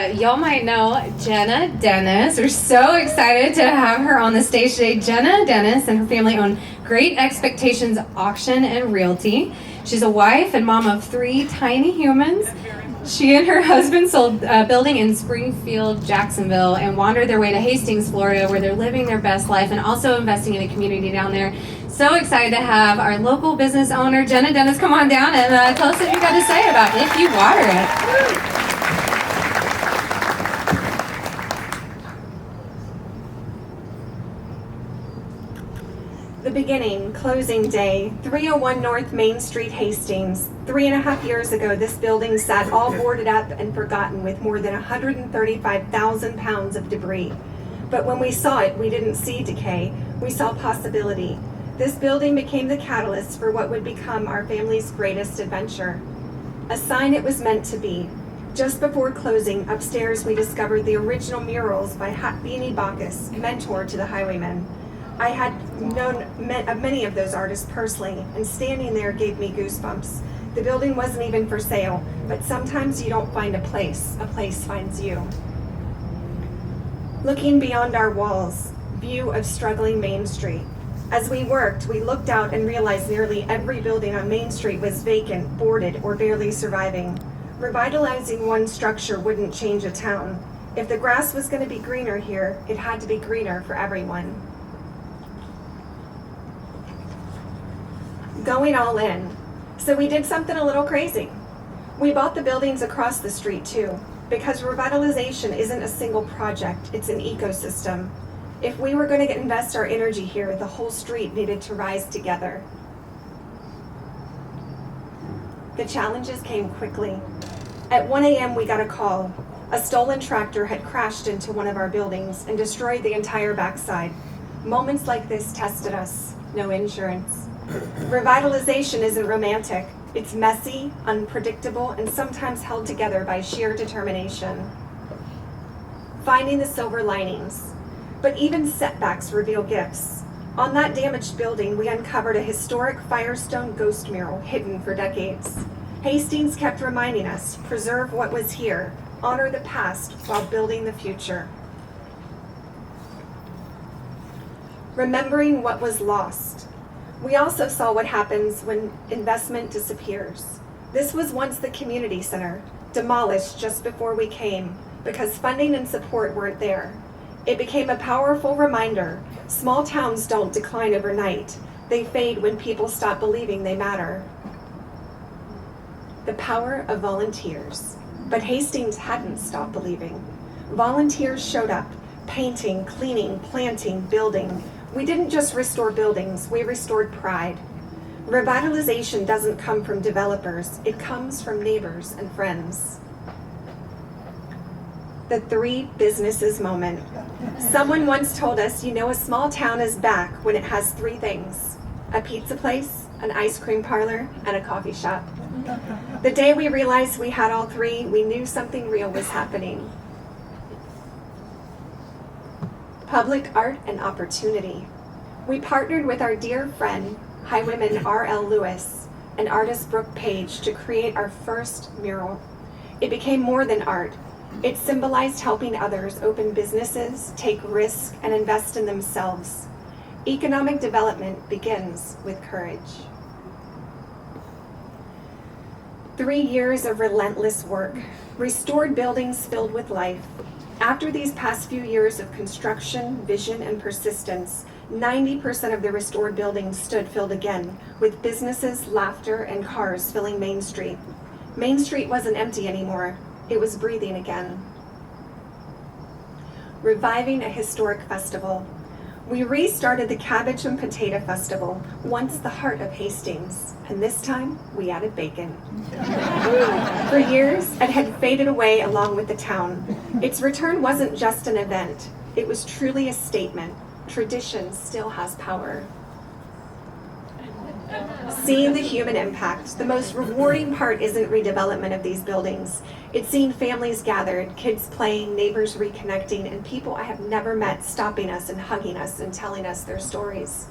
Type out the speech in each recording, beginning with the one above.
y'all might know Jena Dennis. We're so excited to have her on the stage today. Jena Dennis and her family own Great Expectations Auction and Realty. She's a wife and mom of 3 tiny humans. She and her husband sold a building in Springfield, Jacksonville, and wandered their way to Hastings, Florida, where they're living their best life and also investing in a community down there. So excited to have our local business owner, Jena Dennis, come on down and tell us what you got to say about If You Water It. The beginning, closing day, 301 North Main Street, Hastings. 3.5 years ago, this building sat all boarded up and forgotten with more than 135,000 pounds of debris. But when we saw it, we didn't see decay, we saw possibility. This building became the catalyst for what would become our family's greatest adventure. A sign it was meant to be. Just before closing, upstairs we discovered the original murals by Beanie Bacchus, mentor to the Highwaymen. I had known many of those artists personally, and standing there gave me goosebumps. The building wasn't even for sale, but sometimes you don't find a place finds you. Looking beyond our walls, view of struggling Main Street. As we worked, we looked out and realized nearly every building on Main Street was vacant, boarded, or barely surviving. Revitalizing one structure wouldn't change a town. If the grass was going to be greener here, it had to be greener for everyone. Going all in. So we did something a little crazy. We bought the buildings across the street too, because revitalization isn't a single project, it's an ecosystem. If we were going to invest our energy here, the whole street needed to rise together. The challenges came quickly. At 1 a.m. we got a call. A stolen tractor had crashed into one of our buildings and destroyed the entire backside. Moments like this tested us. No insurance. Revitalization isn't romantic. It's messy, unpredictable, and sometimes held together by sheer determination. Finding the silver linings. But even setbacks reveal gifts. On that damaged building, we uncovered a historic Firestone ghost mural hidden for decades. Hastings kept reminding us, preserve what was here, honor the past while building the future. Remembering what was lost. We also saw what happens when investment disappears. This was once the community center, demolished just before we came because funding and support weren't there. It became a powerful reminder, small towns don't decline overnight. They fade when people stop believing they matter. The power of volunteers. But Hastings hadn't stopped believing. Volunteers showed up, painting, cleaning, planting, building. We didn't just restore buildings, we restored pride. Revitalization doesn't come from developers, it comes from neighbors and friends. The 3 businesses moment. Someone once told us, you know a small town is back when it has 3 things: a pizza place, an ice cream parlor, and a coffee shop. The day we realized we had all 3, we knew something real was happening. Public art and opportunity. We partnered with our dear friend, Highwayman R.L. Lewis, and artist Brooke Page to create our first mural. It became more than art. It symbolized helping others open businesses, take risks, and invest in themselves. Economic development begins with courage. 3 years of relentless work, restored buildings filled with life. After these past few years of construction, vision, and persistence, 90% of the restored buildings stood filled again, with businesses, laughter, and cars filling Main Street. Main Street wasn't empty anymore. It was breathing again. Reviving a historic festival. We restarted the Cabbage and Potato Festival, once the heart of Hastings, and this time we added bacon. For years, it had faded away along with the town. Its return wasn't just an event, it was truly a statement. Tradition still has power. Seeing the human impact. The most rewarding part isn't redevelopment of these buildings. It's seeing families gathered, kids playing, neighbors reconnecting, and people I have never met stopping us and hugging us and telling us their stories.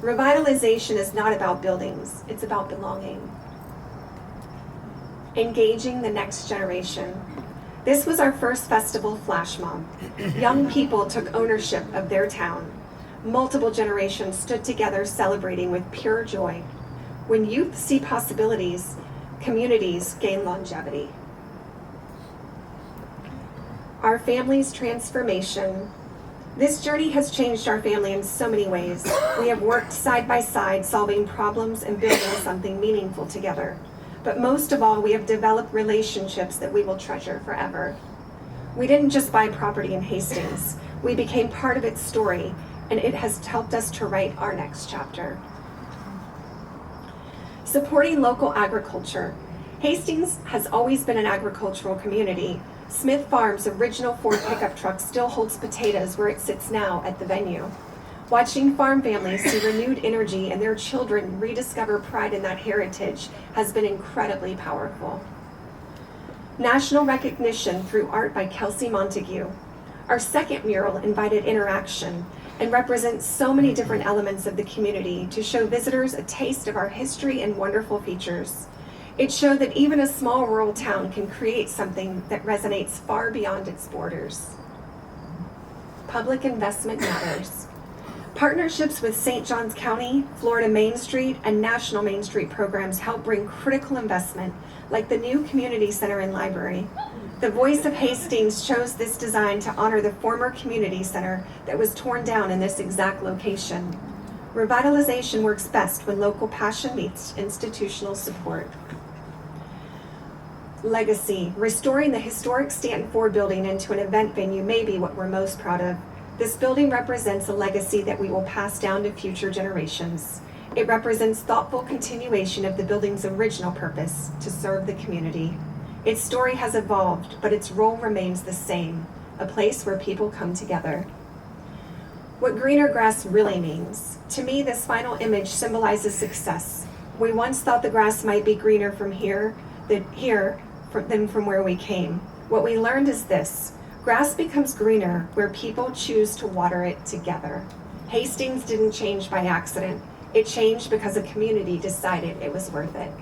Revitalization is not about buildings, it's about belonging. Engaging the next generation. This was our first festival flash mob. Young people took ownership of their town. Multiple generations stood together celebrating with pure joy. When youth see possibilities, communities gain longevity. Our family's transformation. This journey has changed our family in so many ways. We have worked side by side, solving problems and building something meaningful together. But most of all, we have developed relationships that we will treasure forever. We didn't just buy property in Hastings. We became part of its story, and it has helped us to write our next chapter. Supporting local agriculture. Hastings has always been an agricultural community. Smith Farm's original Ford pickup truck still holds potatoes where it sits now at the venue. Watching farm families see renewed energy and their children rediscover pride in that heritage has been incredibly powerful. National recognition through art by Kelsey Montague. Our second mural invited interaction and represents so many different elements of the community to show visitors a taste of our history and wonderful features. It showed that even a small rural town can create something that resonates far beyond its borders. Public investment matters. Partnerships with St. Johns County, Florida Main Street, and National Main Street programs help bring critical investment, like the new community center and library. The Voice of Hastings chose this design to honor the former community center that was torn down in this exact location. Revitalization works best when local passion meets institutional support. Legacy. Restoring the historic Stanton Ford building into an event venue may be what we're most proud of. This building represents a legacy that we will pass down to future generations. It represents thoughtful continuation of the building's original purpose, to serve the community. Its story has evolved, but its role remains the same, a place where people come together. What greener grass really means. To me, this final image symbolizes success. We once thought the grass might be greener from here than from where we came. What we learned is this: grass becomes greener where people choose to water it together. Hastings didn't change by accident. It changed because a community decided it was worth it.